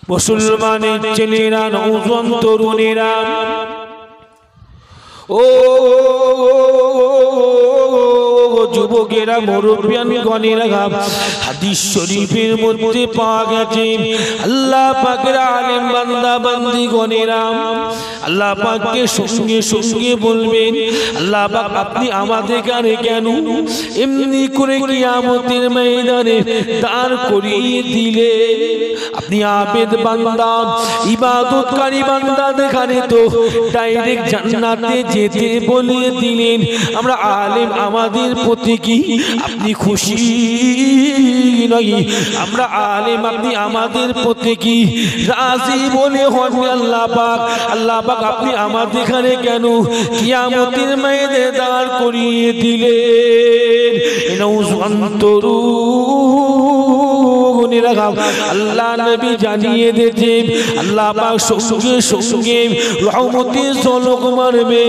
মুসলমানের ছেলেরা নওজোয়ান তরুণেরা ও যুবকেরা মুরব্বিয়ান গণেরা হাদিস শরীফের মধ্যে পাওয়া গেছে আল্লাহ পাকের আলেম বান্দা বান্দি গণেরা আল্লাহ পাককে সঙ্গে সঙ্গে বলবেন আল্লাহ পাক আপনি আমাদের কানে কেন এমনি করে কিয়ামতের ময়দানে দাঁড় করিয়ে দিলে আপনি আবেদ বান্দা ইবাদতকারী বান্দা দেখানে তো ডাইরেক্ট জান্নাতে যেতে বলে দিলেন আমরা আলেম আমাদের প্রতি কি আপনি খুশি নই আমরা আলেম আপনি আমাদের প্রতি কি রাজি বলে হন আল্লাহ পাক আপনি আমাদের এখানে কেন কিয়ামতের ময়দানে দাঁড় করিয়ে দিলেন নওজোয়ান তরুণেরা আল্লাহ নবী জানিয়ে দিয়েছেন আল্লাহ পাক সঙ্গে সঙ্গে রহমতের ঝলক মারবে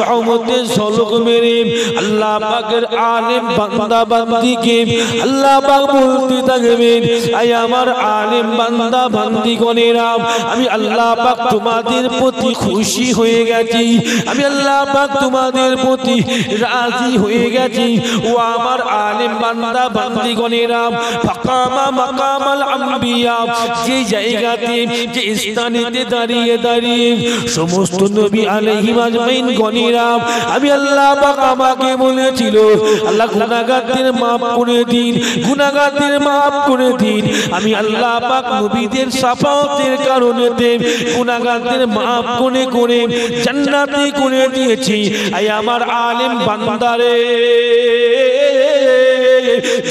রহমতের ঝলক মেরে আল্লাহ পাকের আলেম বান্দা বান্দিকে আল্লাহ পাক বলতে থাকবেন আয় আমার আলেম বান্দা বান্দিগণেরা আমি আল্লাহ পাক তোমাদের প্রতি খুশি হয়ে গেছি আমি আল্লাহ পাক তোমাদের প্রতি রাজি হয়ে গেছি ও আমার আলেম বান্দা বান্দিগণেরা ফাকামা মাকামাল আম্বিয়া যে জায়গাতে যে স্থানেতে দাঁড়িয়ে দাঁড়িয়ে সমস্ত নবী আলাইহিম আজমাইন গণেরা আমি আল্লাহ পাক আমাকে বলেছিল আল্লাহ গুনাহগারদের maaf করে দিন গুনাহগারদের maaf করে দিন আমি আল্লাহ পাক নবীদের শাফাআতের কারণে গুনাহগারদের maaf করে করে জান্নাতে করে দিয়েছি আয় আমার আলেম বান্দারে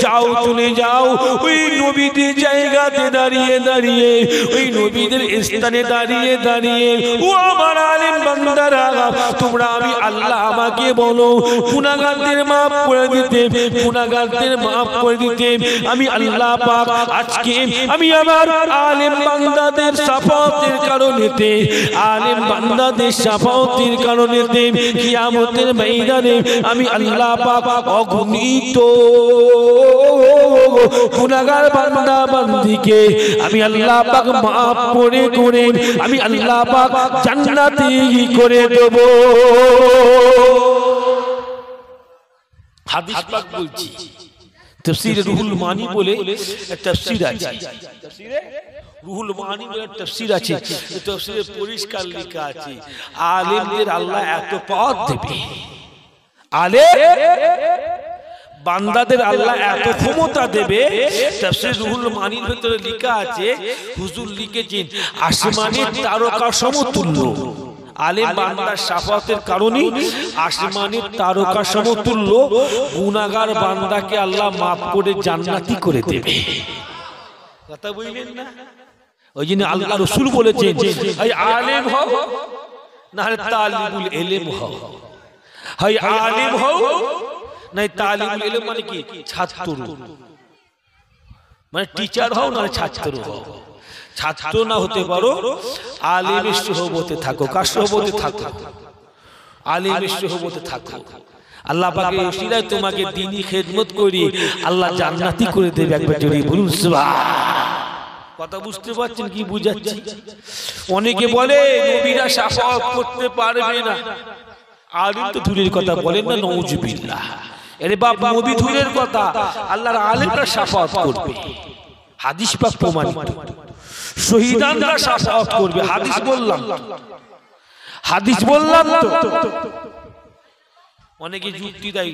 যাও চলে যাও ওই নবীদের জায়গাতে দাঁড়িয়ে দাঁড়িয়ে ওই নবীদের স্থানে দাঁড়িয়ে দাঁড়িয়ে ও আমার আলেম বান্দারা তোমরা আমি আল্লাহ আমাকে বলো গুনাহগারদের maaf করে দিতে গুনাহগারদের maaf করে দিতে আমি আল্লাহ পাক আজকে আমি আমার আলেম বান্দাদের শাফাআতের কারণেতে আলেম বান্দাদের শাফাআতের কারণেতে কিয়ামতের ময়দানে আমি আল্লাহ পাক অগণিত গুনাহগার বান্দা বান্দিকে আমি আল্লাহ পাক maaf করে করে আমি আল্লাহ পাক জান্নাতি করে দেব হাদিস পাক বলছি তাফসীরে রুহুল মানি বলে তাফসীর আছে তাফসীরে রুহুল মানি বলে তাফসীর আছে তাফসীরে পরিষ্কার লেখা আছে আলেমদের আল্লাহ এত পথ দেবে আলেম বান্দাদের আল্লাহ এত ক্ষমতা দেবে তাফসীর রুহুল মানির ভিতরে লেখা আছে হুজুর লিখেছেন আসমানের তারকা সমতুল্য আলেম বান্দার শাফাআতের কারণে আসমানের তারকা সমতুল্য গুনাহগার বান্দাকে আল্লাহ maaf করে জান্নাতি করে দেবে কথা বুঝলেন না ওইজন্য আল্লাহ রাসূল বলেছেন হয় আলেম হও না হলে তালিবুল ইলম হও হয় আলেম হও নাই তালিবুল ইলম মানে কি ছাত্র মানে টিচার হও না ছাত্র হও ছাত্র না হতে পারো আলেমের সোহবতে থাকো কার সোহবতে থাকো আলেমের সোহবতে থাকো আল্লাহ পাকের ওসিলায় তোমাকে দ্বীনি খেদমত করি আল্লাহ জান্নাতি করে দেবে একবার জোরে বলুন সুবহানাল্লাহ কথা বুঝতে পারছেন কি বুঝাচ্ছি অনেকে বলে নবীরা শাফাআত করতে পারবে না আলেম তো দূরের কথা বলেন না নাউজুবিল্লাহ আরে বাপ নবী দূরের কথা আল্লাহর আলেমরা শাফাআত করবে হাদিস পাক প্রমাণিত শহীদানরা শাফাআত করবে হাদিস বললাম তো অনেকে যুক্তি দেয়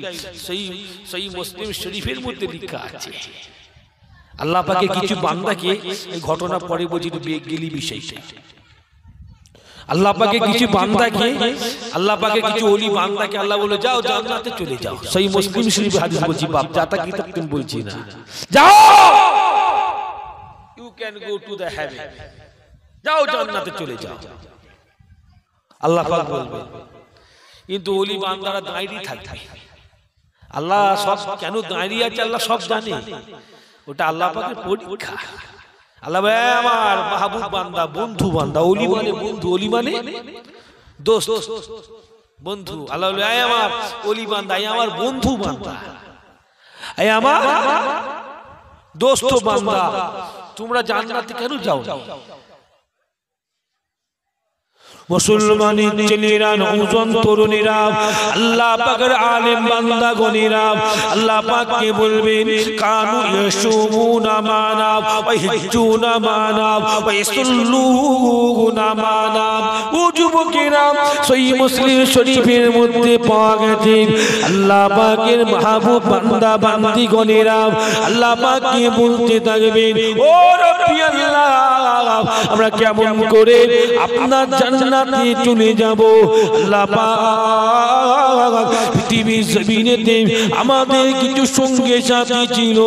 সহি মুসলিম শরীফের মধ্যে লেখা আছে আল্লাহ পাকের কিছু বান্দাকে এই ঘটনা পরে বলি গেলি বিষয়টা আল্লাহ পাকের কিছু বান্দাকে আল্লাহ পাকের কিছু ওলি বান্দাকে আল্লাহ বলে যাও জান্নাতে চলে যাও সহি মুসলিম শরীফ হাদিস বলছি বাপ যাতা কিতাব তুমি বলছি না যাও you can go to the heaven যাও জান্নাতে চলে যাও আল্লাহ পাক বলবে কিন্তু ওলি বান্দারা দাঁড়িয়ে থাকবে আল্লাহ সব কেন দাঁড়িয়ে আছে আল্লাহ সব জানে ওটা আল্লাহ পাকের পরীক্ষা আল্লাহ আমার মাহবুব বান্দা বন্ধু বান্দা ওলি মানে বন্ধু ওলি মানে দোস্ত বন্ধু আল্লাহ আমার ওলি বান্দা আমার বন্ধু বান্দা আমার দোস্ত বান্দা তোমরা জান্নাতে কেন যাও মুসলমানের ছেলেরা নওজোয়ান তরুণীরা আল্লাহ পাকের আলেম বান্দা গণেরা আল্লাহ পাককে বলবেন কানু ইয়াসুমুনা মানা ওয়া ইয়াহজুনা মানা ওয়া ইয়াসাল্লুনা মানা। ও যুবকেরা সহিহ মুসলিম শরীফের মধ্যে পাওয়া গেছে আল্লাহ পাকের মাহবুব বান্দা বান্দি গণেরা আল্লাহ পাককে বলতে থাকবেন ও রব্বি আল্লাহ আমরা কেমন করে আপনার জান্নাতে চলে যাব। আল্লাহ পাক পৃথিবীর জমিনেতে আমাদের কিছু সঙ্গে সাথী ছিল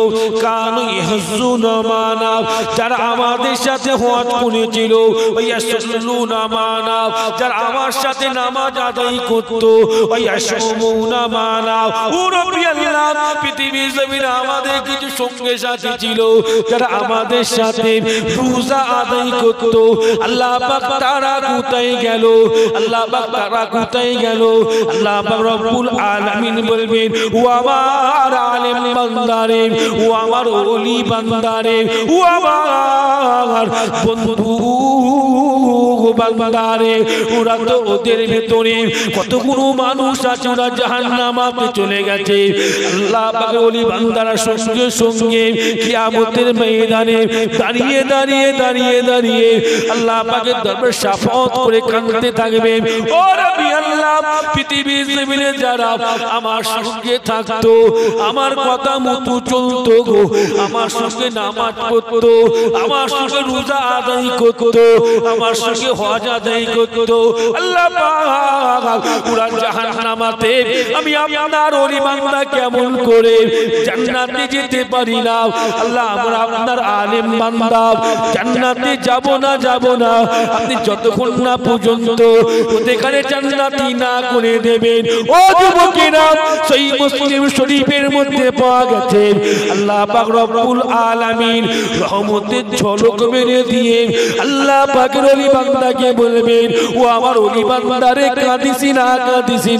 কানু ইয়াহজুনা মানা যারা আমাদের সাথে হজ করেছিল ওয়া ইয়াসাল্লুনা মানা যারা আমার সাথে নামাজ আদায় করত ওয়া ইয়াসুমুনা মানা। ও রব্বি আল্লাহ পৃথিবীর জমিনে আমাদের কিছু সঙ্গে সাথী ছিল যারা আমাদের সাথে রোজা আদায় করত। আল্লাহ পাক তারা কোথায় গেল? আল্লাহ পাক তারা কোথায় গেল? আল্লাহ পাক রব্বুল আলামিন বলবেন ও আমার আলেম বান্দারে ও আমার ওলি বান্দারে ও আমার বন্ধু বান্দারে ওরা তো ওদের ভেতরে কতগুলো মানুষ আছে ওরা জাহান্নামে চলে গেছে। আল্লাহ পাকের ওলি বান্দারা সঙ্গে সঙ্গে কিয়ামতের ময়দানে দাঁড়িয়ে দাঁড়িয়ে দাঁড়িয়ে দাঁড়িয়ে আল্লাহ পাকের দরবারে শাফাত করে কাঁদতে থাকবে ও রব্বি আল্লাহ পৃথিবীর জমিনে যারা আমার সঙ্গে থাকতো আমার কথা মতো চলতো গো আমার সঙ্গে নামাজ পড়তো আমার সঙ্গে রোজা আদায় করতো আমার সঙ্গে হজ আদায় করতো আল্লাহ পাক পুরা জাহান্নামাতে আমি আপনার ওলি বান্দা কেমন করে জান্নাতে যেতে পারি না। আল্লাহ আমরা আপনার আলেম বান্দা জান্নাতে যাব না আপনি যতক্ষণ না পর্যন্ত ওখানে জান্নাতি না করে দেবেন। ও যুবকেরা সহিহ মুসলিম শরীফের মধ্যে পাওয়া গেছে আল্লাহ পাক রব্বুল আলামিন রহমতের ঝলক মেরে দিয়ে আল্লাহ পাকের ওলি বান্দাকে বলবেন ও আমার ওলি বান্দারে কাঁদিস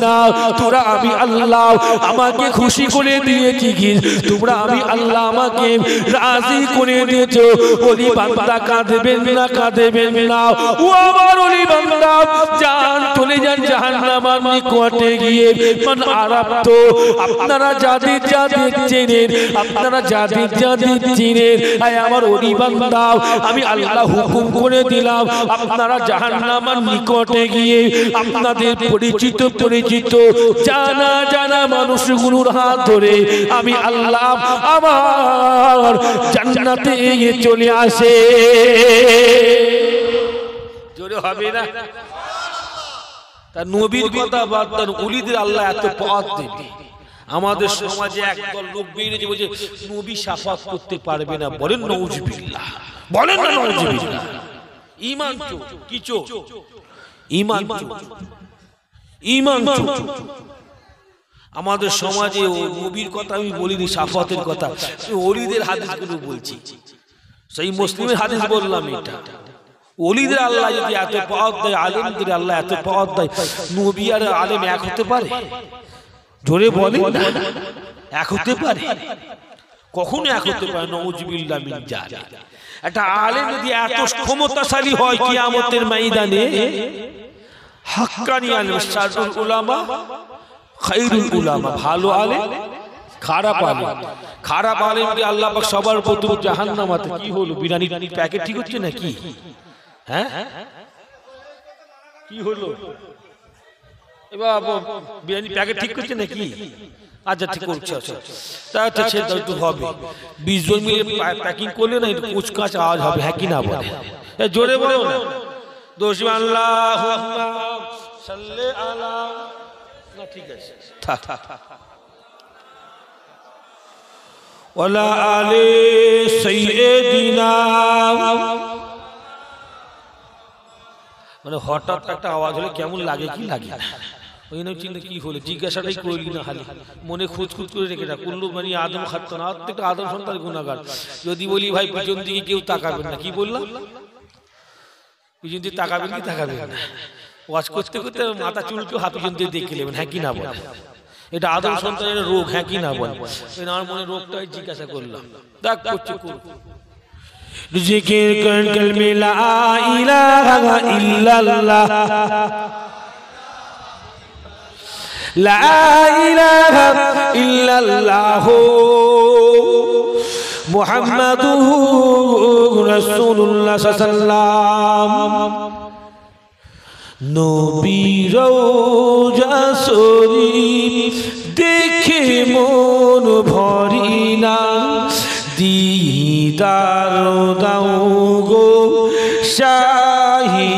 না তোরা আমি আল্লাহ আমাকে খুশি করে দিয়েছি কি তোমরা আমি আল্লাহ আমাকে রাজি করে দিয়েছো। ওলি বান্দা কাঁদবেন না ও আমার ওলি বান্দা জান চলে যান জাহান্নামের নিকটে গিয়ে মান আরাফত আপনারা যাদের চেনেন আপনারা যাদের চিনেন আয় আমার ওলি বান্দা আমি আল্লাহ হুকুম করে দিলাম আপনারা জাহান্নামের নিকটে গিয়ে আপনাদের পরিচিত জানা মানুষগুলোর হাত ধরে আমি আল্লাহ আমার জান্নাতে চলে আসে। জোরে হবে না? তার নবীর কথা বাদ দেন ওলিদের আল্লাহ এত পথ দেবে। আমাদের সমাজে একদল লোক বেরিয়ে বলছে নবী শাফাত করতে পারবে না। বলেন নাউজুবিল্লাহ, বলেন না নাউজুবিল্লাহ। ঈমান চোর কি চোর? ঈমান আমাদের সমাজে নবীর কথা আমি বলিনি শাফাতের কথা ওলিদের হাদিসগুলো বলছি। সেই মুসলিমের হাদিস বললাম এটা ওলিদের আল্লাহ যদি এত পাওয়ার দেয় আলেমদের আল্লাহ এত পাওয়ার দেয় নবী আর আলেম এক হতে পারে? জোরে বলেন না এক হতে পারে? কখনো এক হতে পারে নাউজুবিল্লাহ মিন যালিক। একটা আলেম যদি এত ক্ষমতাশালী হয় কিয়ামতের ময়দানে হাক্কানি আলেম শারুল উলামা খায়রুল উলামা ভালো আলেম খারাপ আলেমকে আল্লাহ পাক সবার প্রথম জাহান্নামাতে কি হলো বিরিয়ানির প্যাকেট ঠিক হচ্ছে নাকি? হ্যাঁ কি হলো এবার বিরিয়ানির প্যাকেট ঠিক করছে নাকি? আচ্ছা ঠিক করছে আচ্ছা সেটা একটু হবে 20 জন মিলে প্যাকিং করলে না একটু কুচকাচ আওয়াজ হবে হ্যাঁ কি না বলে জোরে বলো না দোষ আল্লাহুম্মা সাল্লি আলা না ঠিক আছে ওয়ালা আলি সাইয়্যিদিনা মানে হঠাৎ একটা আওয়াজ হলে কেমন লাগে কি লাগে ওই না চিন্তা কি হলো জিজ্ঞাসাটাই করলি না খালি মনে খুঁজ করে রেখে না কুল্লু মানে আদম খাতো না প্রত্যেকটা আদম সন্তান গুনাহগার। যদি বলি ভাই পিছন দিকে কেউ তাকাবেন না কি বললাম পিছন দিকে তাকাবেন কি তাকাবেন না ওয়াজ করতে করতে মাথা চুলকে হাত পিছন দিয়ে দেখে নেবেন হ্যাঁ কি না বল এটা আদম সন্তানের রোগ হ্যাঁ কি না বল আমার মনে রোগটাই জিজ্ঞাসা করলাম দেখ করছে जिक्र कर कलमे ला इलाहा इल्लल्लाह ला इलाहा इल्लल्लाह मुहम्मदुर रसूलुल्लाह सल्लल्लाहु नबीर रौजा शरीफ देखे मन भरी ना दीदार दाओ गो शाही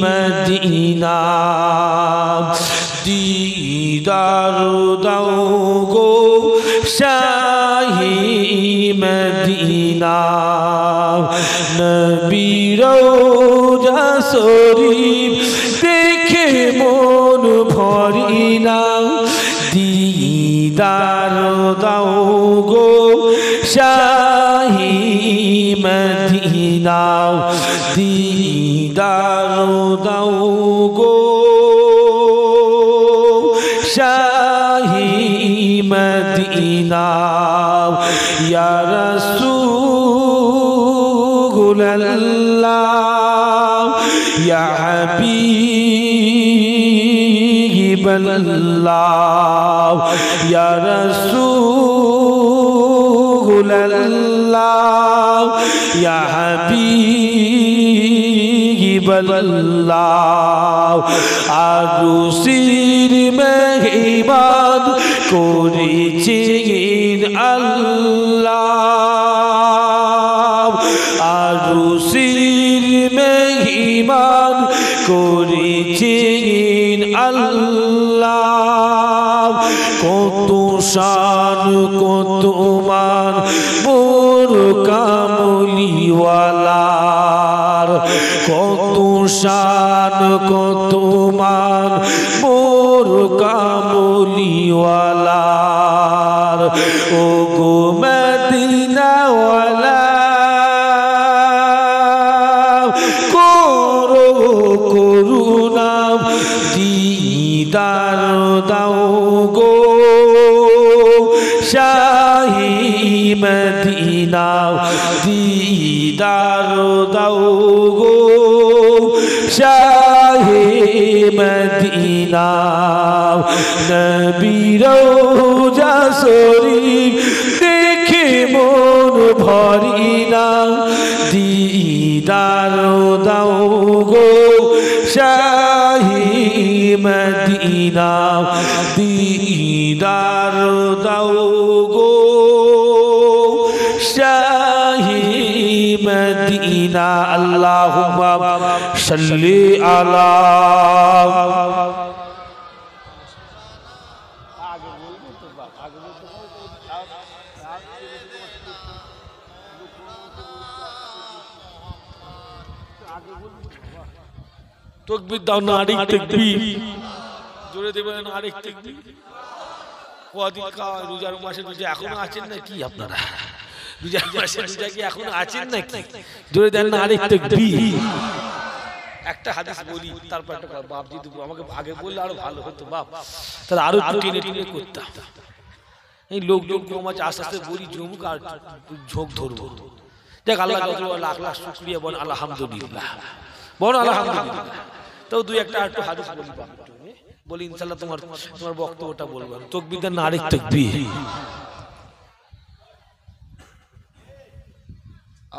मदीना दीदार दाओ गो शाही मदीना नबी रौजा शरीफ देखे मन भरी ना दीदार दाओ गो शाही मदीना दीदार दाओ गो शाही मदीना या रसूलल्लाह या हबीबल्लाह या रसूलल्लाह या हबीबल्लाह आरुसिर मेहमान করেছেন আল্লাহ আরুসির মেহমান করেছেন আল্লাহ কত শান কত মান মোর কামলিওয়ালার কত শান কত মান মোর কামলিওয়ালার ও গো মদিনাওয়ালা করো করুণা দিদার দাও গো শাহী মদিনা দিদার দাও গো শাহী মদিনা নবী রওজা শরীফ দেখে মন ভরি না দিদার দাও গো শাহী মদিনা দিদার দাও গো শাহী মদিনা আল্লাহুম্মা সাল্লি আলা তকবীর দাও না আরেক তাকবীর জোরে দেবেন না আরেক তাকবীর কদিন খাওয়া রোজার মাসে রোজা এখনো আছেন না কি আপনারা রোজার মাসে রোজা কি এখনো আছেন না কি জোরে দেন না আরেক তাকবীর একটা হাদিস বলি তারপর একটা বাপ যদি আমাকে আগে বললে আরো ভালো হতো বাপ তাহলে আরো টেনে টেনে করতাম এই লোকজন কম আছে আস্তে আস্তে বলি জমুক আর ঝোঁক ধরবো দেখ আল্লাহ লাখ লাখ শুকরিয়া বল আলহামদুলিল্লাহ বল আলহামদুলিল্লাহ তো দুই একটা একটু হাদিস বলি বাপ বলি ইনশাআল্লাহ তোমার বক্তব্যটা বলবো তাকবীর দেন না আরেক তাকবীর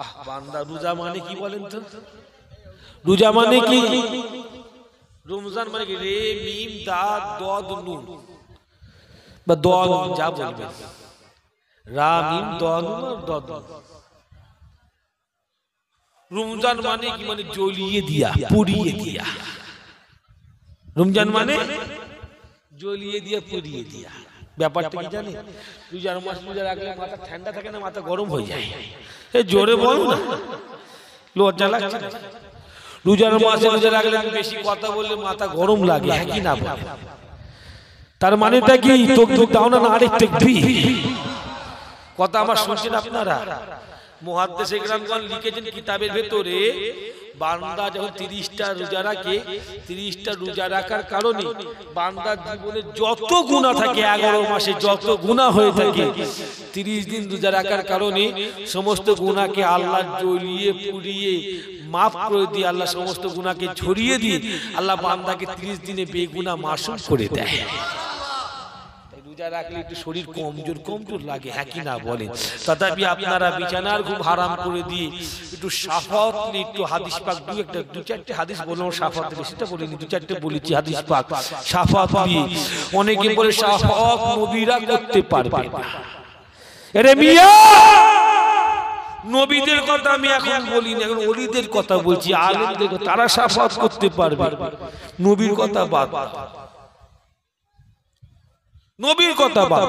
আহ বান্দা রোজা মানে কি বলেন তো রোজা মানে কি রমজান মানে কি রে মিম দাদ দদ নুন বা দদ যা বলবেন রা মিম দদ নুন দদ রমজান মানে কি মানে জ্বলিয়ে দিয়া পুড়িয়ে দিয়া রমজান মানে জ্বলিয়ে দিয়া পুড়িয়ে দিয়া ব্যাপারটা কি জানেন রোজার মাস রোজা রাখলে মাথা ঠান্ডা থাকে না মাথা গরম হয়ে যায় এই জোরে বলো না লজ্জা লাগছে না রোজার মাসে রোজা রাখলে বেশি কথা বললে মাথা গরম লাগে হ্যাঁ কি না বলে তার মানেটা কি তাকবীর দাও না আরেক তাকবীর কথা আমার শুনছেন আপনারা মুহাদ্দিস ইকরামগণ লিখেছেন কিতাবের ভেতরে বান্দা যখন 30টা রোজা রাখে, 30টা রোজা রাখার কারণে বান্দার জীবনে যত গুনাহ থাকে 11 মাসে যত গুনাহ হয়ে থাকে 30 দিন রোজা রাখার কারণে সমস্ত গুনাহকে আল্লাহ জ্বলিয়ে পুড়িয়ে মাফ করে দিয়ে আল্লাহ সমস্ত গুনাহকে ঝরিয়ে দিয়ে আল্লাহ বান্দাকে 30 দিনে বেগুনাহ মাসুম করে দেয়। রোজা রাখলে একটু শরীর কমজোর লাগে, হ্যাঁ কি না বলেন? তথাপি আপনারা বিছানার ঘুম হারাম করে দিয়ে একটু শাফাত নিয়ে একটু হাদিস পাক দু চারটে হাদিস বললাম, শাফাত বেশিটা বলিনি, 2-4টে বলেছি হাদিস পাক শাফাত দিয়ে। অনেকে বলে শাফাত নবীরা করতে পারবে না। আরে মিয়া, নবীদের কথা আমি এখন বলি না, এখন ওলিদের কথা বলছি, আলেমদের কথা। তারা শাফাত করতে পারবে, নবীর কথা বাদ। নবীর কথা বাদ।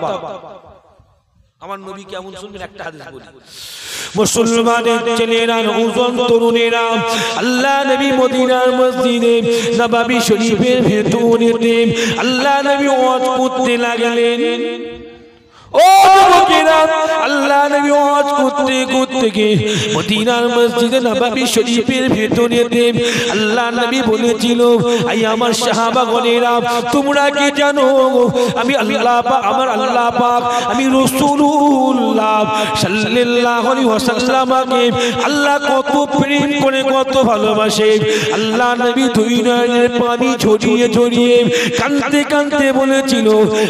আমার নবী কেমন শুনবেন একটা হাদিস বলি। মুসলমানের ছেলেরা, নওজোয়ান তরুণেরা, আল্লাহ নবী মদিনার মসজিদে নববী শরীফের ভেতরেতে আল্লাহ নবী ওয়াজ করতে লাগলেন। ও যুবকেরা, আল্লাহ নবী ওয়াজ করতে করতে গিয়ে মদিনার মসজিদে নববী শরীফের ভেতরেতে আল্লাহ নবী বলেছিল, আই আমার সাহাবাগণেরা, তোমরা কি জানো আমি আল্লাহ পাক, আমার আল্লাহ পাক, আমি রাসূলুল্লাহ সাল্লাল্লাহু আলাইহি ওয়াসাল্লামকে আল্লাহ কত প্রেম করে, কত ভালোবাসে। আল্লাহ নবী দুই নয়নের পানি ঝরিয়ে ঝরিয়ে কাঁদতে কাঁদতে বলেছিল,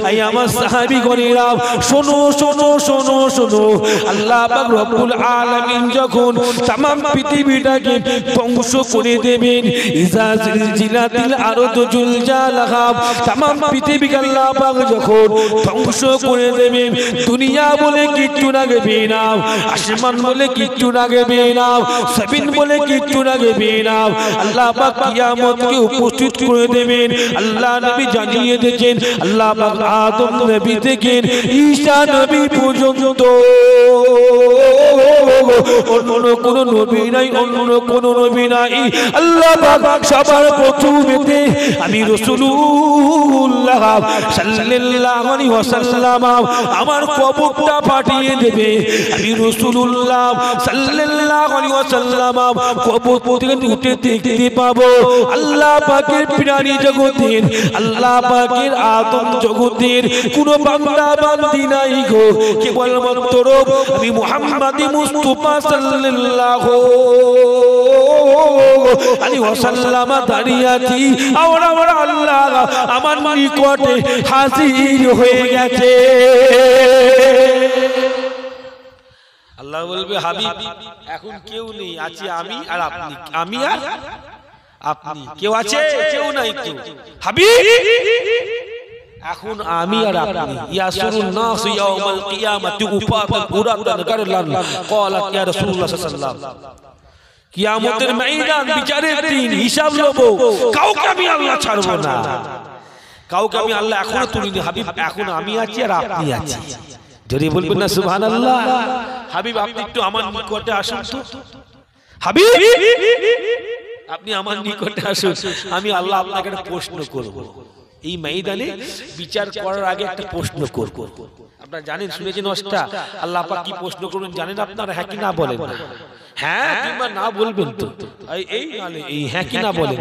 আই আমার সাহাবীগণেরা, শোনো শোনো শোনো শোনো, আল্লাহ পাক রব্বুল আলামিন যখন तमाम পৃথিবীটাকে ধ্বংস করে দেবেন, ইজা জিলজিলাতিল আরদু জুলজালাহা, तमाम পৃথিবীকে আল্লাহ পাক যখন ধ্বংস করে দেবেন, দুনিয়া বলে কিচ্ছু রাখবে না, আসমান বলে কিচ্ছু রাখবে না, জমিন বলে কিচ্ছু রাখবে না, আল্লাহ পাক কিয়ামতকে উপস্থিত করে দেবেন। আল্লাহ নবী জানিয়ে দিয়েছেন, আল্লাহ পাক আদম নবী থেকে ঈসা নবী পর্যন্ত অন্য কোন নবী নাই, অন্য কোন নবী নাই। আল্লাহ পাক সবার প্রথমেতে আমি রাসূলুল্লাহ সাল্লাল্লাহু আলাইহি ওয়াসাল্লাম আমার কবরটা পাঠিয়ে দেবে। আমি রাসূলুল্লাহ সাল্লাল্লাহু আলাইহি ওয়াসাল্লাম কবর থেকে উঠে দেখতে পাবো আল্লাহ পাকের প্রাণী জগতের, আল্লাহ পাকের আদম জগতের কোন বান্দা বান্দি নাই গো, কেবলমাত্র আমি মুহাম্মদ মুস্তাফা সাল্লাল্লাহু আলাইহি ওয়াসাল্লাম দাঁড়িয়ে আছি। আমার আল্লাহ আমার নিকটে হাজির হয়ে গেছে। আল্লাহ বলবে, হাবিব এখন কেউ নেই, আছে আমি আর আপনি, আমি আর আপনি। কেউ আছে? কেউ নাই তো। হাবিব এখন আমি আর আপনি। ইয়াসুরুন নাস ইয়াউমাল কিয়ামাতি উফাতান উরাতান গারলান ক্বালাত ইয়া রাসূলুল্লাহ সাল্লাল্লাহু আলাইহি ওয়াসাল্লাম, কিয়ামতের ময়দান, বিচারের দিন, হিসাব নেব, কাউকে আমি আল্লাহ ছাড়ব না, কাউকে আমি আল্লাহ এখনো তুলিনি। হাবিব এখন আমি আছি আর আপনি আছি। যদি বলবেন না সুবহানাল্লাহ। হাবিব আপনি একটু আমার নিকটে আসুন তো, হাবিব আপনি আমার নিকটে আসুন, আমি আল্লাহ আপনাকে একটা প্রশ্ন করব। এই ময়দানে বিচার করার আগে একটা প্রশ্ন করব। আপনারা জানেন, শুনেছেন ওয়াজটা, আল্লাহ পাক কি প্রশ্ন করবেন জানেন আপনারা? হ্যাঁ কি না বলেন? হ্যাঁ কিংবা না বলবেন তো, এই নালে এই হ্যাঁ কি না বলেন,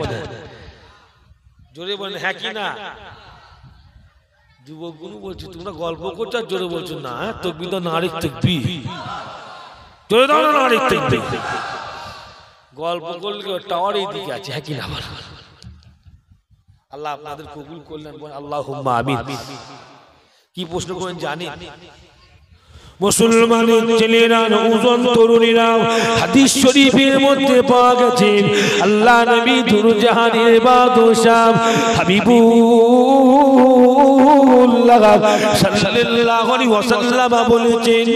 জোরে বলেন হ্যাঁ কি না। যুবকগুলো বলছে তোমরা গল্প করছো আর জোরে বলছো না, তকবীর দাও, নারীর তাকবীর, জোরে দাও না নারীর তাকবীর। গল্প করলে টাওয়ার এই দিকে আছে, হ্যাঁ কি না বলেন? আল্লাহ আপনাদের কবুল করলেন, বলেন আল্লাহুম্মা আমিন। কি প্রশ্ন করেন জানেন? মুসলমানের ছেলেরা, নওজোয়ান তরুণীরা, হাদিস শরীফের মধ্যে পাওয়া গেছে আল্লাহ নবী দুরজাহানের বাদশা হাবিবুল্লাহ সাল্লাল্লাহু আলাইহি ওয়াসাল্লাম বলেছেন,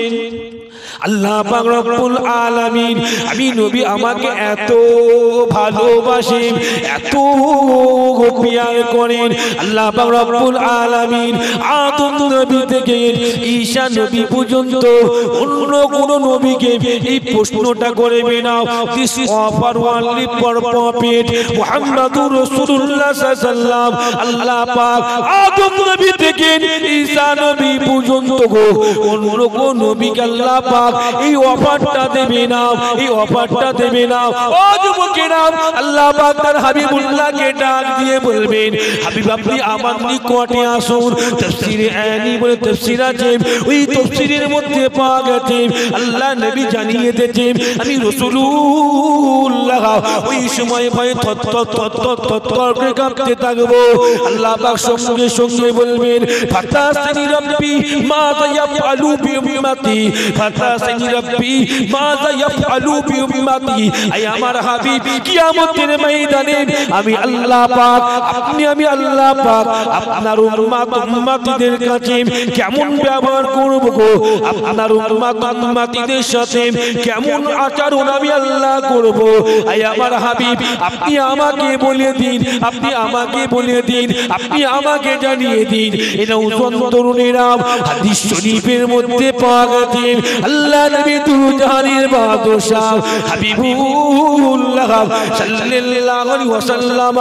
আল্লাহ পাক রব্বুল আলামিন, আমি নবী আমাকে এত ভালোবাসেন, এত প্যার করেন। আল্লাহ পাক রব্বুল আলামিন আদম নবী থেকে ঈসা নবী পর্যন্ত অন্য কোন নবীকে এই প্রশ্নটা করবে না। This offer only for prophet মুহাম্মদুর রাসূলুল্লাহ সাল্লাল্লাহু আলাইহি ওয়াসাল্লাম। আল্লাহ পাক আদম নবী থেকে ঈসা নবী পর্যন্ত অন্য কোন নবীকে আল্লাহ পাক পাক এই অফারটা দেবে না, এই অফারটা দেবে না। ও যুবকেরা, আল্লাহ পাক তার হাবিবুল্লাহকে ডাক দিয়ে বলবেন, হাবিব আপনি আমার নিকটে আসুন। তাফসীরে আনি বলে তাফসীর আছে, ওই তাফসীরের মধ্যে পাওয়া গেছে আল্লাহ নবী জানিয়ে দিয়েছেন আমি রাসূলুল্লাহ ওই সময় ভয়ে থরথর করে কাঁপতে থাকবো। আল্লাহ পাক সঙ্গে সঙ্গে বলবেন ফাতাসানি রাব্বি মাযা ইয়াফআলু বিউম্মতি, ফাতাসানি রাব্বি মাযা ইয়াফআলু বিউম্মতি। আয় আমার হাবিব, কিয়ামতের ময়দানে আমি আল্লাহ পাক, আমি আল্লাহ পাক আপনার উম্মতদের কাছে কেমন ব্যবহার করব গো, আপনার উম্মতদের সাথে কেমন আচরণ আমি আল্লাহ করব। আয় আমার হাবিব, আপনি আমাকে বলে দিন, আপনি আমাকে বলে দিন, আপনি আমাকে জানিয়ে দিন। এটা তরুণেরা হাদিস শরীফের মধ্যে পাওয়া গেছে আল্লাহ নবী দুজাহানের বাদশাহ হাবিবুল্লাহ সাল্লাল্লাহু আলাইহি ওয়াসাল্লাম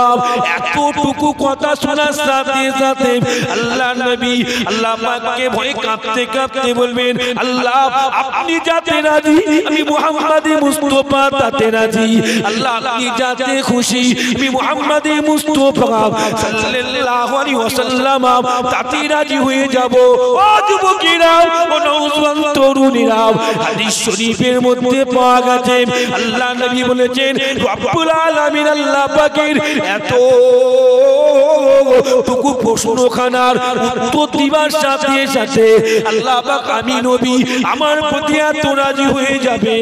এতটুকু কথা শোনার সাথে সাথে আল্লাহ নবী আল্লাহ পাককে ভয়ে কাঁপতে কাঁপতে বলবেন আল্লাহ আপনি যাতে রাজি, আমি মুহাম্মদ মুস্তাফা তাতে রাজি। আল্লাহ আপনি যাতে খুশি, আমি মুহাম্মদ মুস্তাফা সাল্লাল্লাহু আলাইহি ওয়াসাল্লাম তাতে রাজি হয়ে যাব। ও যুবকেরা, ও নওজওয়ান তরুণীরা, হাদিস শরীফের মধ্যে পাওয়া গেছে আল্লাহ নবী বলেছেন রব্বুল আলামিন আল্লাহ পাকের এত টুকু প্রশ্নখানার উত্তর দিবার সাথে সাথে আল্লাহ পাক আমি নবী আমার প্রতি এত রাজি হয়ে যাবে,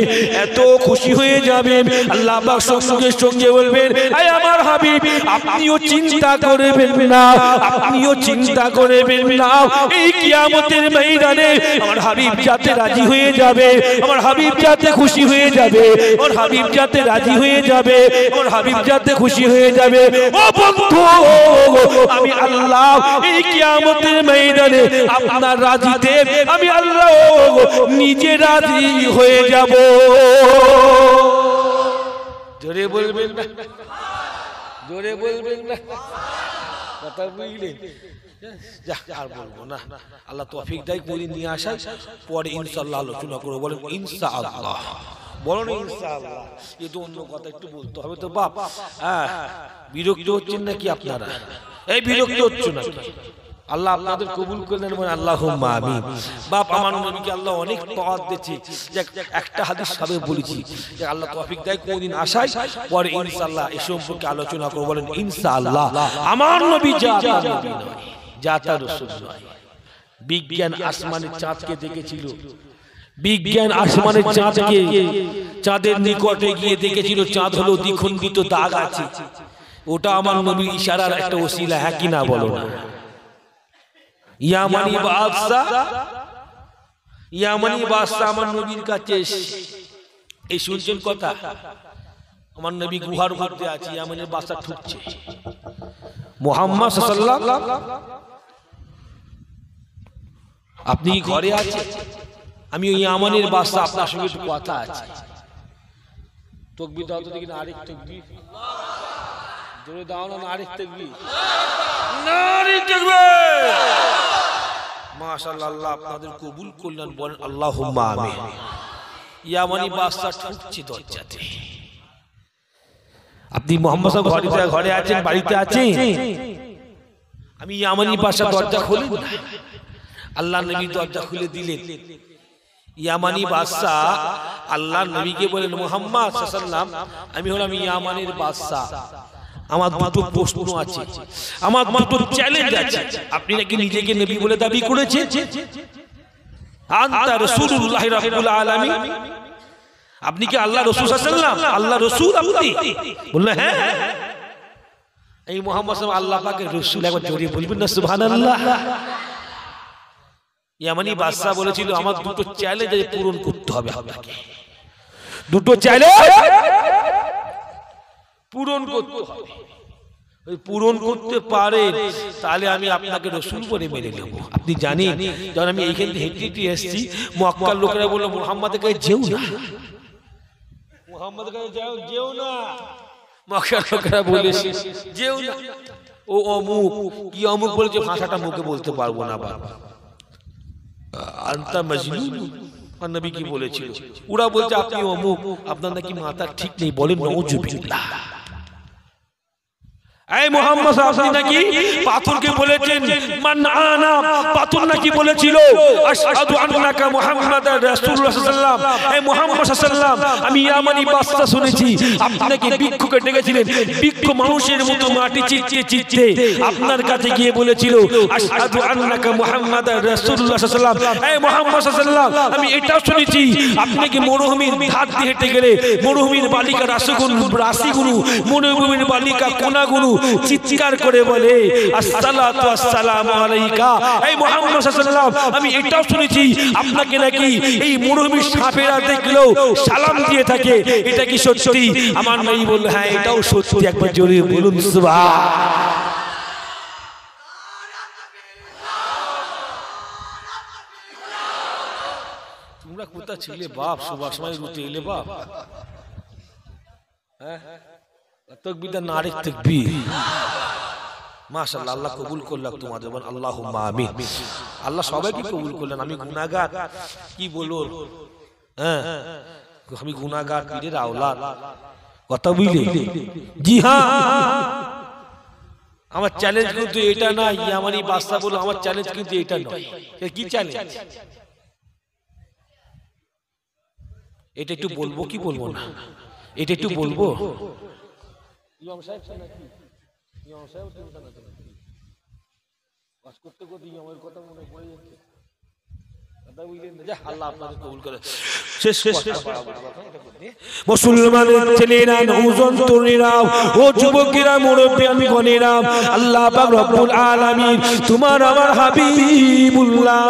এত খুশি হয়ে যাবে। আল্লাহ পাক সঙ্গে সঙ্গে বলবেন আয় আমার হাবিব আপনিও চিন্তা করবেন না, আপনিও চিন্তা করবেন না। এই কিয়ামতের ময়দানে আমার হাবিব যাতে রাজি হয়ে যাবে, আমার হাবিব যাতে খুশি হয়ে যাবে, আমার হাবিব যাতে রাজি হয়ে যাবে, আমার হাবিব যাতে খুশি হয়ে যাবে। ও বন্ধু, আমি আল্লাহ এই কিয়ামতের ময়দানে আপনার রাজিতে আমি আল্লাহ নিজে রাজি হয়ে যাব। জোরে বলবেন না, জোরে বলবেন না, কথা বুঝলেন? আর বলবো না, আল্লাহ তৌফিক দেয় কোনদিন নিয়ে আসার পরে ইনশাআল্লাহ আলোচনা করবো। বলেন ইনশাআল্লাহ, বলেন ইনশাআল্লাহ। এ তো অন্য কথা একটু বলতে হবে তো বাপ। হ্যাঁ, বিরক্ত হচ্ছেন নাকি আপনারা? এই বিরক্ত হচ্ছ না? আল্লাহ আপনাদের কবুল করলেন, মানে আল্লাহুম্মা আমিন। বাপ আমার নবীকে আল্লাহ অনেক তওয়াত দিয়েছে, যে একটা হাদিস সবে বলেছি যে আল্লাহ তৌফিক দেয় কোনদিন আসায় পরে ইনশাআল্লাহ এই সম্পর্কে আলোচনা করব। বলেন ইনশাআল্লাহ। আমার নবী জাতা নবী নয়, জাতা রাসূল নয়। বিজ্ঞান আসমানের চাঁদকে দেখেছিল, বিজ্ঞান আসমানের চাঁদকে চাঁদের নিকটে গিয়ে দেখেছিল চাঁদ হলো দ্বিখণ্ডিত দাগ আছে। ওটা আমার নবীর ইশারার একটা ওসিলা, হ্যাঁ কি না বলো না? ইয়ামানি বাদশাহ, ইয়ামানি বাদশাহ আমার নবীর কাছে এই শুনছেন কথা, আমার নবী গুহার মধ্যে আছে, ইয়ামানের বাদশাহ ঠুকছে মুহাম্মদ সাল্লাল্লাহু আলাইহি ওয়াসাল্লাম আপনি ঘরে আছেন, আমি ওই ইয়ামানের বাদশাহ আপনার সঙ্গে একটু কথা আছে। তাকবীর দাও তো দেখি না, আরেক তাকবীর জোরে দাও না, আরেক তাকবীর, নারী তাকবীর। মাশাআল্লাহ, আল্লাহ আপনাদের কবুল করলেন। বলেন আল্লাহুম্মা আমিন। ইয়ামানি বাদশা ঠুকছে দরজাতে। আপনি মুহাম্মদ সাল্লাল্লাহু ঘরে আছেন, বাড়িতে আছেন, আমি ইয়ামানি বাদশা দরজা খুলি না, আল্লাহ নবী দরজা খুলে দিলেন। ইয়ামানি বাদশা আল্লাহ নবীকে বলেন মুহাম্মদ সাল্লাল্লাহু আলাইহি ওয়াসাল্লাম আমি হলাম ইয়ামানের বাদশা, আমার দুটো প্রশ্ন আছে, আমার দুটো চ্যালেঞ্জ আছে। আপনি নাকি নিজেকে নবী বলে দাবি করেছেন, আনতা রাসূলুল্লাহ রাব্বুল আলামিন, আপনি কি আল্লাহ রাসূল সাল্লাল্লাহু আলাইহি ওয়াসাল্লাম? আল্লাহ রাসূল আপনি? বললেন হ্যাঁ। এই মুহাম্মদ সাল্লাল্লাহু আল্লাহ পাকের রাসূল, একবার জোরে বলবেন না সুবহানাল্লাহ। ইয়ামানি বাদশা বলেছিল আমার দুটো চ্যালেঞ্জ পূরণ করতে হবে আপনাকে, দুটো চ্যালেঞ্জ পূরণ করতে হবে। ওই পূরণ করতে পারেন তাহলে আমি আপনাকে রাসূল বলে মেনে নেব। আপনি জানেন যখন আমি এইখান থেকে হেঁটে হেঁটে এসেছি, মক্কার লোকেরা বলল মুহাম্মাদের কাছে যেও না, মুহাম্মাদের কাছে যেও না। মক্কার লোকেরা বলেছে যেও না, ও অমুক কি অমুক বলেছে, ভাষাটা মুখে বলতে পারবো না। বাবা আনতা মাজনুন, আর নবী কি বলেছিল? ওরা বলছে আপনি অমুক, আপনার নাকি মাথা ঠিক নেই, বলেন নাউজুবিল্লাহ। এই মুহাম্মদ আপনি নাকি পাথরকে বলেছেন মান আনা, পাথর নাকি বলেছিল আশহাদু আন্নাকা মুহাম্মাদার রাসূলুল্লাহ সাল্লাল্লাহু আলাইহি ওয়াসাল্লাম। এই মুহাম্মদ সাল্লাল্লাহু আলাইহি ওয়াসাল্লাম, আমি ইয়ামানি বাদশা শুনেছি আপনি নাকি ভিক্ষুকে ডেকেছিলেন, ভিক্ষু মানুষের মতো মাটি চিটতে চিটতে আপনার কাছে গিয়ে বলেছিল আশহাদু আন্নাকা মুহাম্মাদার রাসূলুল্লাহ সাল্লাল্লাহু আলাইহি ওয়াসাল্লাম। এই মুহাম্মদ সাল্লাল্লাহু আলাইহি ওয়াসাল্লাম, আমি এটাও শুনেছি আপনি কি মরুভূমির ধার দিয়ে হেঁটে গেলে মরুভূমির বালিকা রাশিগুলো মরুভূমির বালিকা কোনাগুলো চিৎকার করে বলে আসসালাতু আসসালামু আলাইকা। এই মুহাম্মদ সাল্লাল্লাহু আলাইহি ওয়াসাল্লাম, আমি এটাও শুনেছি আপনাকে নাকি এই মরুভূমির সাপেরা দেখলেও সালাম দিয়ে থাকে, এটা কি সত্যি? আমার নবী বলল হ্যাঁ এটাও সত্যি, একবার জোরে বলুন সুবহান। তোমরা কোথা ছিলে বাপ, সবার সময় রুতে এলে বাপ? হ্যাঁ তাকবীর নারে তাকবীর, মাশাআল্লাহ। আল্লাহ কবুল করলাম তোমাদের, বল আল্লাহুম্মা আমিন। আল্লাহ সবাইকে কবুল করলেন। আমি গুনাহগার, কি বলবো? হ্যাঁ আমি গুনাহগার, পীরের আওলাদ, কথা বুঝলে? জি হ্যাঁ, আমার চ্যালেঞ্জ কিন্তু এটা না, ইয়ামানি বাদশা বলো, আমার চ্যালেঞ্জ কিন্তু এটা নয়। কি চ্যালেঞ্জ? এটা একটু বলবো কি বলবো না? এটা একটু বলবো। ইমাম সাহেব নাকি ইমাম সাহেব বাস করতে করতে ইমামের কথা মনে পড়ে যাচ্ছে, কথা বুঝলেন না? আল্লাহ আপনাদের কবুল করে। শেষ মুসলমানের ছেলেরা, নওজোয়ান তরুণীরা, ও যুবকেরা, মুরব্বী আমি গণেরা, আল্লাহ পাক রব্বুল আলামিন তোমার আমার হাবিবুল্লাহ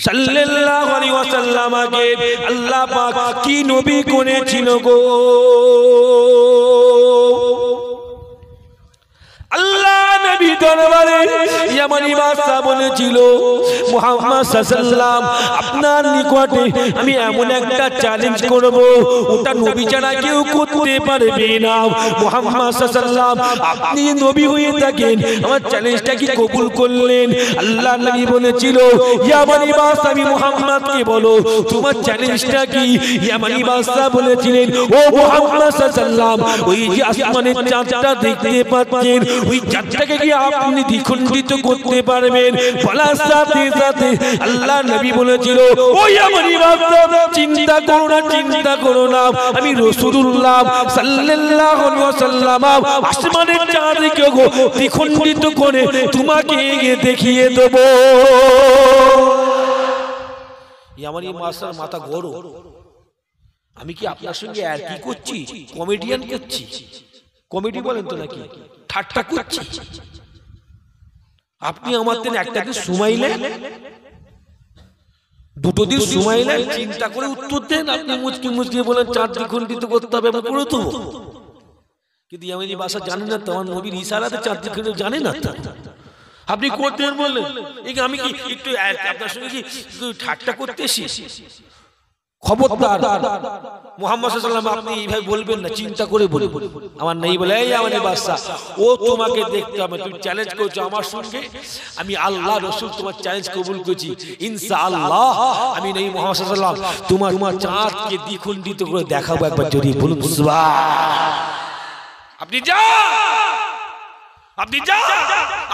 সাল্লাল্লাহু আলাইহি ওয়াসাল্লামকে আল্লাহ পাক কি নবী করেছিল গো? আল্লাহ নবী দরবারে ইয়ামানি বাদশা বলেছিল মুহাম্মদ সাল্লাল্লাহু আলাইহি ওয়াসাল্লাম, আপনার নিকটে আমি এমন একটা চ্যালেঞ্জ করব, ওটা নবী ছাড়া কেউ করতে পারবে না। মুহাম্মদ সাল্লাল্লাহু আলাইহি ওয়াসাল্লাম, আপনি নবী হয়ে থাকেন, আমার চ্যালেঞ্জটা কি কবুল করলেন? আল্লাহ নবী বলেছিল ইয়ামানি বাদশা আমি মুহাম্মদকে বলো তোমার চ্যালেঞ্জটা কি? ইয়ামানি বাদশা বলেছিলেন ও মুহাম্মদ সাল্লাল্লাহু আলাইহি ওয়াসাল্লাম, ওই যে আসমানের চাঁদটা দেখতে পাচ্ছেন, ওই চাঁদটাকে কি আপনি দ্বিখণ্ডিত করতে পারবেন? বলার সাথে সাথে আল্লাহ নবী বলেছিল ও ইয়ামানি বাদশা চিন্তা করো না, চিন্তা করো না, আমি রাসূলুল্লাহ সাল্লাল্লাহু আলাইহি ওয়াসাল্লাম আসমানের চাঁদকে দ্বিখণ্ডিত করে তোমাকে দেখিয়ে দেব। ইয়ামানি বাদশার মাথা গরম, আমি কি আপনার সঙ্গে আর কি করছি? কমেডিয়ান করছি? কমেডি বলেন তো নাকি? ঠাট্টা করছি? আপনি আমার দিন একটা দিন সময় নেন, দুটো দিন সময় নেন, চিন্তা করে উত্তর দেন। আপনি মুচকি মুচকি বলেন চাঁদ দ্বিখণ্ডিত করতে হবে, আমি করে দেবো। কিন্তু ইয়ামানি বাদশা জানেন না তো, আমার নবীর ইশারাতে চাঁদ দ্বিখণ্ডিত জানে না তো। আপনি করতেন বললেন, আমি কি একটু আপনার সঙ্গে কি ঠাট্টা করতে এসেছি? খবরদার মুহাম্মদ সাল্লাল্লাহু আলাইহি ওয়াসাল্লাম, আপনি এইভাবে বলবেন না, চিন্তা করে বলবেন। আমার নেই বলে এই আমাদের বাদশা, ও তোমাকে দেখতে হবে, তুমি চ্যালেঞ্জ করছো আমার সঙ্গে, আমি আল্লাহ রাসূল তোমার চ্যালেঞ্জ কবুল করছি ইনশাআল্লাহ। আমি নেই মুহাম্মদ সাল্লাল্লাহু আলাইহি ওয়াসাল্লাম তোমার চাঁদকে দ্বিখণ্ডিত করে দেখাবো, একবার জোরে বলুন সুবহান। আপনি যা, আপনি যা,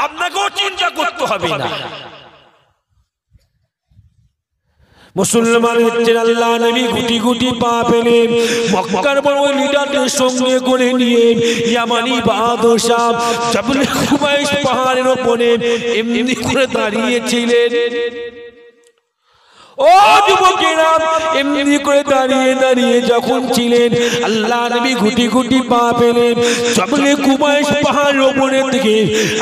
আপনাকেও চিন্তা করতে হবে না। মুসলমান হচ্ছেন আল্লাহ নবী গুটি গুটি পা পেলেন, মক্কার বড় লিডারদের সঙ্গে করে নিয়ে ইয়ামানি বাদশা জাবলে খুবাইস পাহাড়ের উপরে এমনি করে দাঁড়িয়েছিলেন। ও যুবকেরা, এমনি করে দাঁড়িয়ে দাঁড়িয়ে যখন ছিলেন, আল্লাহ নবী গুটি গুটি পা পেলেন, জাবলে খুবাইস পাহাড়ের উপরে থেকে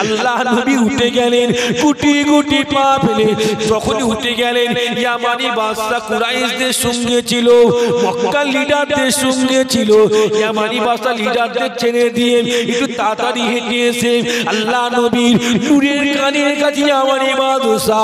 আল্লাহ নবী উঠে গেলেন, গুটি গুটি পা পেলেন। যখন উঠে গেলেন, ইয়ামানি বাদশা কুরাইশদের সঙ্গে ছিল, মক্কার লিডারদের সঙ্গে ছিল। ইয়ামানি বাদশা লিডারদের ছেড়ে দিয়ে একটু তাড়াতাড়ি হেঁটে এসে আল্লাহ নবীর নূরের কানের কাছে ইয়ামানি বাদশা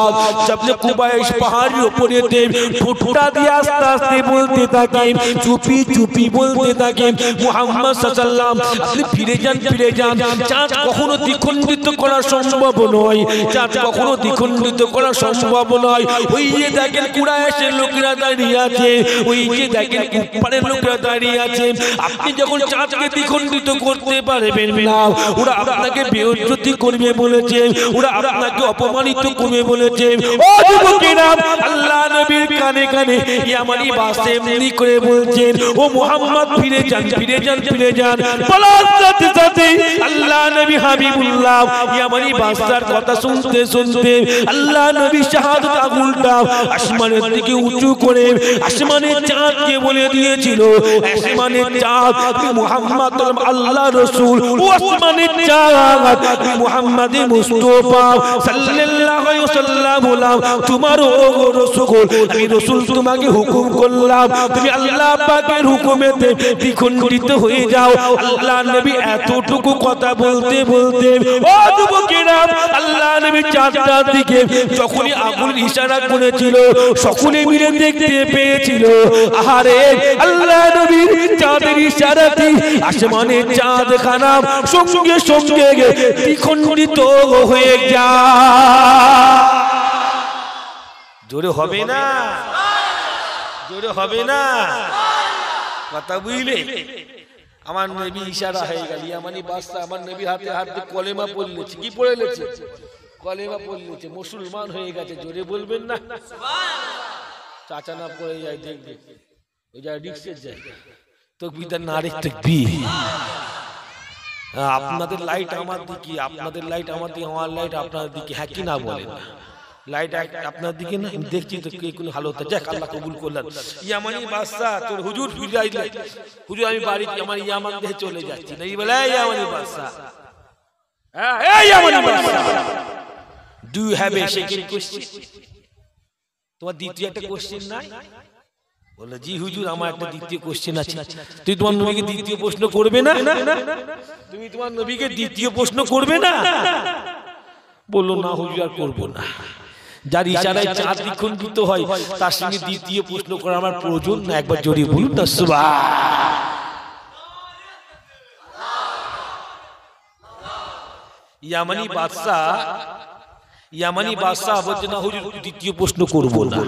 জাবলে খুবাইস পাহাড়ের উপরে কোণেতে ঠোঁটটা দিয়ে আস্তে আস্তে বলতে থাকে, চুপি চুপি বলতে থাকে, মুহাম্মদ সাল্লাল্লাহু আলাইহি ওয়াসাল্লাম আপনি ফিরে যান, ফিরে যান। চাঁদ কখনো দ্বিখণ্ডিত করা সম্ভব নয়, চাঁদ কখনো দ্বিখণ্ডিত করা সম্ভব নয়। ওই যে দেখেন কুরাইশের লোকেরা দাঁড়িয়ে আছে, ওই যে দেখেন কুফারের লোকেরা দাঁড়িয়ে আছে, আপনি যখন চাঁদকে দ্বিখণ্ডিত করতে পারবেন না, ওরা আপনাকে বেইজ্জতি করবে বলেছে, ওরা আপনাকে অপমানিত করবে বলেছে। ও যুবকেরা, আল্লাহ নবীর কানে কানে ইয়ামানি ভাষায় এমনি করে বলছেন, ও মুহাম্মদ ফিরে যান, ফিরে যান, ফিরে যান। বলার সাথে সাথে আল্লাহ নবী হাবিবুল্লাহ ইয়ামানি ভাষার কথা শুনতে শুনতে আল্লাহ নবী শাহাদাত আঙুলটা আসমানের দিকে উঁচু করে আসমানের চাঁদকে বলে দিয়েছিল, আসমানের চাঁদ মুহাম্মদ আল্লাহ রাসূল, ও আসমানের চাঁদ মুহাম্মদ মুস্তাফা সাল্লাল্লাহু আলাইহি ওয়াসাল্লাম, তোমার ও রাসূল, আমি রাসূল তোমাকে হুকুম করলাম, তুমি আল্লাহ পাকের হুকুমেতে দ্বিখণ্ডিত হয়ে যাও। আল্লাহ নবী এতটুকু কথা বলতে বলতে, ও যুবকেরা, আল্লাহ নবী চাঁদটার দিকে যখনই আঙুলের ইশারা করেছিল, সকলে মিলে দেখতে পেয়েছিল, আরে আল্লাহ নবীর চাঁদের ইশারাতে আসমানের চাঁদ খানা সঙ্গে সঙ্গে দ্বিখণ্ডিত হয়ে যায়। জোরে হবে না, জোরে হবে না, কথা বুঝলে? আমার নবী ইশারা হয়ে গেল, ইয়ামানি বাদশা আমার নবীর হাতে হাত দিয়ে কলেমা পড়লেছে। কি পড়ে লেছে? কলেমা পড়লেছে, মুসলমান হয়ে গেছে। জোরে বলবেন না সুবহানাল্লাহ। চাচা না পড়ে যায়, দেখবে ওই যা রিক্সে যায় তাকবীর নারে তাকবীর। আপনাদের লাইট আমার দিকে, আপনাদের লাইট আমার দিকে, আমার লাইট আপনাদের দিকে, হ্যাঁ কি না বলেন? লাইট আপনার দিকে না, আমি দেখছি তো কে কোন ভালো হতো। যাক আল্লাহ কবুল করলেন। ইয়ামানি বাদশা তোর হুজুর ফিরে আইলে, হুজুর আমি বাড়ি আমার ইয়ামান দেশে চলে যাচ্ছি, না বলে এই ইয়ামানি বাদশা, হ্যাঁ এই ইয়ামানি বাদশা, do you have a second question? তোমার দ্বিতীয় একটা কোশ্চেন নাই? বলে জি হুজুর আমার একটা দ্বিতীয় কোশ্চেন আছে। তুই তোমার নবীকে দ্বিতীয় প্রশ্ন করবে না? তুমি তোমার নবীকে দ্বিতীয় প্রশ্ন করবে না? বললো না হুজুর আর করবো না। যার ইশারায় চাঁদ দ্বিখণ্ডিত হয় তার সঙ্গে দ্বিতীয় প্রশ্ন করা আমার প্রয়োজন না। একবার জড়িয়ে বলুন না সুবহানাল্লাহ। ইয়ামানি বাদশা বলছে না হুজুর দ্বিতীয় প্রশ্ন করবো না।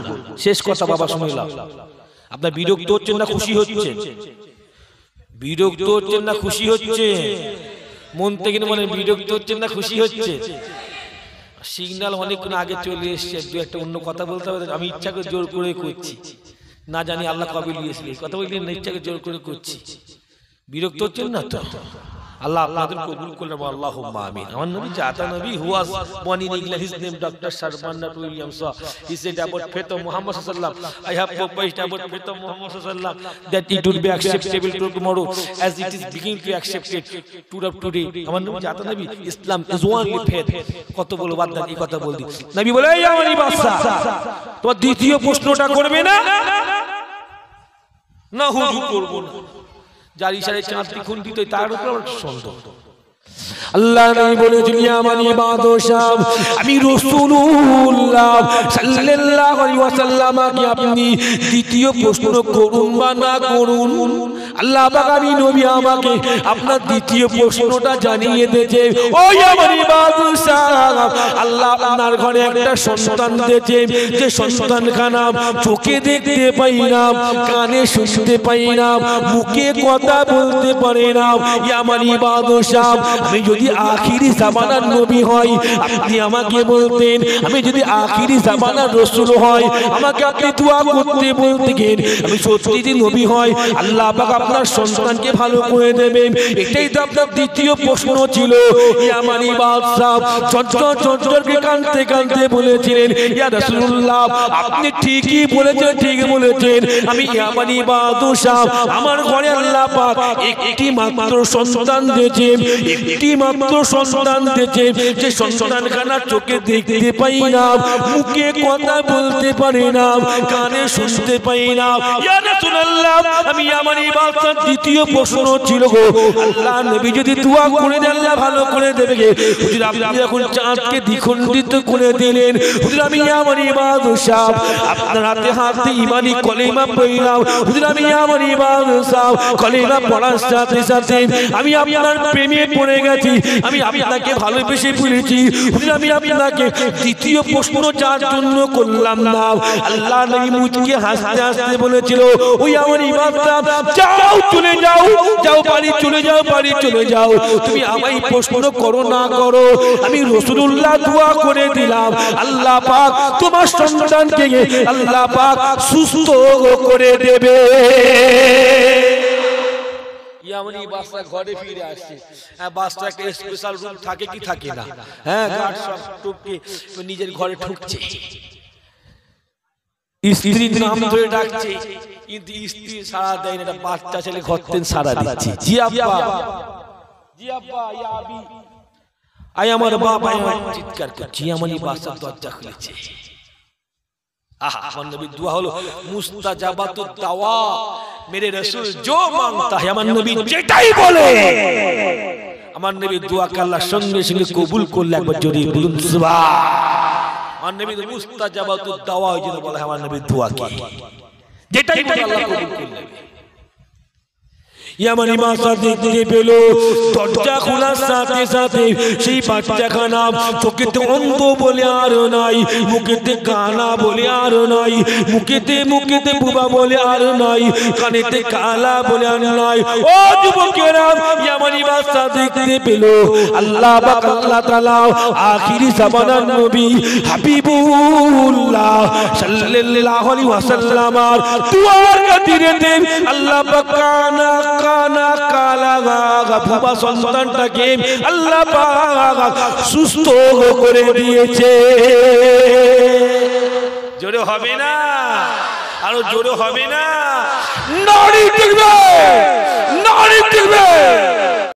শেষ কথা বাবা শুনলাম। আপনার বিরক্ত হচ্ছেন না খুশি হচ্ছেন? বিরক্ত হচ্ছেন না খুশি হচ্ছে? মন থেকে মানে বিরক্ত হচ্ছেন না খুশি হচ্ছে? সিগন্যাল অনেকক্ষণ আগে চলে এসছে, দু একটা অন্য কথা বলতে হবে, আমি ইচ্ছা করে জোর করে করছি, না জানি আল্লাহ কবে নিয়েছিলেন কথা বললেন না, ইচ্ছা করে জোর করে করছি। বিরক্ত হচ্ছেন না তো? আল্লাহ আপনাদের কবুল করলেন, আল্লাহুম্মা আমিন। আমার নবী জাতা নবী who was born in England, his name Dr. Sir Bernard Williams, he said about faith of Muhammad sallallahu alaihi wasallam, I have proposed about faith of Muhammad sallallahu alaihi wasallam that it would be acceptable tomorrow as it is beginning to accepted today. আমার নবী জাতা নবী ইসলাম is only faith। কত বলো বাদ দাও, এই কথা বলদি নবী বলে এই আমারই বাদশা তোমার দ্বিতীয় প্রশ্নটা করবে না? না হুজুর করব না। যার ইশারায় চাঁদ দ্বিখণ্ডিত তার উপর সন্দেহ। আল্লাহ নবী বলেছেন ইয়ামানি বাদশা আমি রাসূলুল্লাহ সাল্লাল্লাহু আলাইহি ওয়াসাল্লামকে আপনি দ্বিতীয় প্রশ্ন করুন বা না করুন, আল্লাহ পাক আমি নবী আমাকে আপনার দ্বিতীয় প্রশ্নটা জানিয়ে দিয়েছে। ও ইয়ামানি বাদশা আল্লাহ আপনার ঘরে একটা সন্তান দিয়েছে, যে সন্তানখানা চোখে দেখতে পাই না, কানে শুনতে পাই না, মুখে কথা বলতে পারে না। ইয়ামানি বাদশা আমি যদি আখিরি জামানার নবী হই আপনি আমাকে বলতেন, আমি যদি আখিরি জামানার রাসূল হই আমাকে আপনি দোয়া করতে বলতেন, আমি সত্যি নবী হই আল্লাহ পাক আপনার সন্তানকে ভালো করে দেবেন। এটাই তো আপনার দ্বিতীয় প্রশ্ন ছিল। ইয়ামানি বাদশা চঞ্চলকে কাঁদতে কাঁদতে বলেছিলেন ইয়া রাসূলুল্লাহ আপনি ঠিকই বলেছেন, ঠিক বলেছেন, আমি ইয়ামানি বাদশা আমার ঘরে আল্লাহ পাক একটি মাত্র সন্তান দিয়েছেন, একটি মাত্র সন্তান দিয়েছে, যে সন্তানখানা চোখে দেখতে পাই না, মুখে কথা বলতে পারে না, কানে শুনতে পাই না। ইয়া রাসূলুল্লাহ, আমি আমার ইবাদত দ্বিতীয় প্রশ্ন ছিল গো, আল্লাহ নবী যদি দোয়া করে দেন আল্লাহ ভালো করে দেবে। হুজুর আপনি এখন চাঁদকে দ্বিখণ্ডিত করে দিলেন, হুজুর আমি আমার ইবাদত সাহেব আপনার হাতে হাতে ঈমানি কলিমা পড়লাম, হুজুর আমি আমার ইবাদত সাহেব কলিমা পড়ার সাথে সাথে আমি আপনার প্রেমে পড়ে গেছি, আমি আপনাকে ভালোবেসে ফেলেছি। হুজুর আমি আপনাকে দ্বিতীয় প্রশ্ন যার জন্য করলাম না, আল্লাহ নবী মুচকে হাসতে হাসতে বলেছিল, ওই আমার ইবাদত যাও চলে যাও, যাও বাড়ি চলে যাও, বাড়ি চলে যাও, তুমি আমায় প্রশ্ন করো না করো, আমি রাসূলুল্লাহ দোয়া করে দিলাম আল্লাহ পাক তোমার সন্তানকে আল্লাহ পাক সুস্থ করে দেবে। ইয়ামানি বাচ্চা ঘরে ফিরে আসছে, হ্যাঁ বাচ্চা একটা স্পেশাল রুম থাকে কি থাকে না, হ্যাঁ গার্ড সব টুককে নিজের ঘরে ঢুকছে, স্ত্রীর নাম ধরে ডাকছে, কিন্তু স্ত্রী সাড়া দেয় না, বাচ্চা ছেলে ঘর থেকে সাড়া দিচ্ছে, জি আব্বা, জি আব্বা, ইয়া আবি, আই আমার বাবা, চিৎকার করছে, ইয়ামানি বাচ্চা দরজা খুলেছে। আমার নবীর দোয়া হলো মুস্তাজাবাতুদ দাওয়া, মেরে রাসূল जो मांगता है আমার নবী যেটাই বলে, আমার নবীর দোয়াকে আল্লাহ সঙ্গে সঙ্গে কবুল করলে একবার জোরে বলুন সুবহান। আমার নবীর মুস্তাজাবাতুদ দাওয়া ওই জন্য বলা হয় আমার নবীর দোয়াকে যেটাই বলে আল্লাহ কবুল করলেন। ইয়ামানি বাচ্চা দেখতে পেল, দরজা খোলার সাথে সাথে সেই বাচ্চাখানা চোখেতে অন্ধ বলে আর নাই, মুখেতে কানা বলে আর নাই, মুখেতে বুবা বলে আর নাই, কানেতে কালা বলে আর নাই। ও যুবকেরা, ইয়ামানি বাচ্চা দেখতে পেল আল্লাহ পাক আল্লাহ তাআলা আখিরি জামানার নবী হাবিবুল্লাহ সাল্লাল্লাহু আলাইহি ওয়াসাল্লাম দুয়ার খাতিরে আল্লাহ পাক কানা কানা কালা ভুবা সন্তানটাকে আল্লাহ পাক সুস্থ করে দিয়েছে। জোরে হবে না, আরো জোরে হবে না, নারী দেখবে, নারী দেখবে।